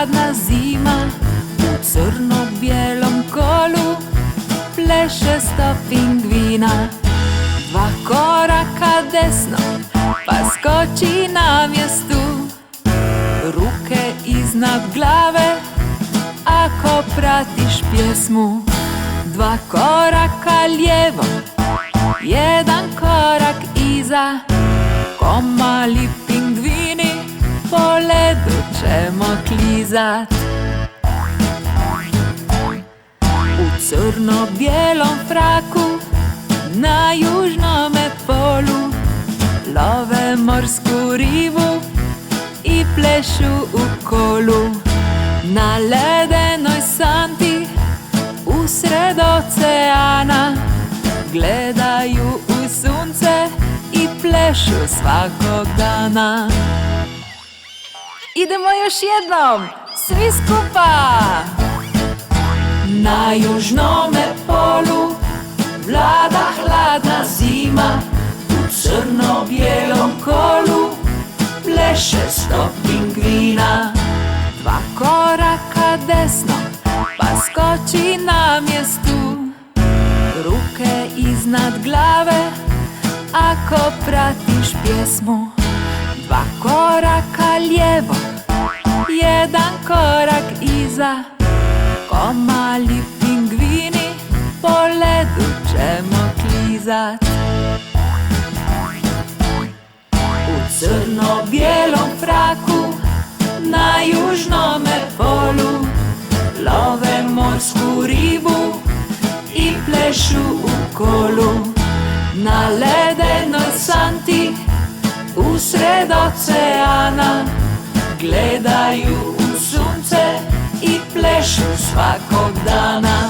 hladna zima, u crno-bijelom kolu pleše 100 pingvina. 2 koraka desno, pa skoči na mjestu, ruke iznad glave ako pratiš pjesmu. 2 koraka lijevo, 1 korak iza, ko mali pingvini po ledu ćemo klizat. U crno-bijelom fraku na južnome polu love morsku ribu i plešu u kolu. Na ledenoj santi usred oceana gledaju u sunce i plešu svakog dana. Idemo još jednom, svi skupa! Na južnome polu vlada hladna zima, u crno-bijelom kolu pleše 100 pingvina. 2 koraka desno, pa skoči na mjestu, ruke iznad glave ako pratiš pjesmu. 2 koraka lijevo, 1 korak iza, ko mali pingvini po ledu ćemo klizat. U crno-bijelom fraku na južnome polu love morsku ribu i plešu u kolu. Na ledenoj santi usred oceana gledaju u sunce i plešu svakog dana.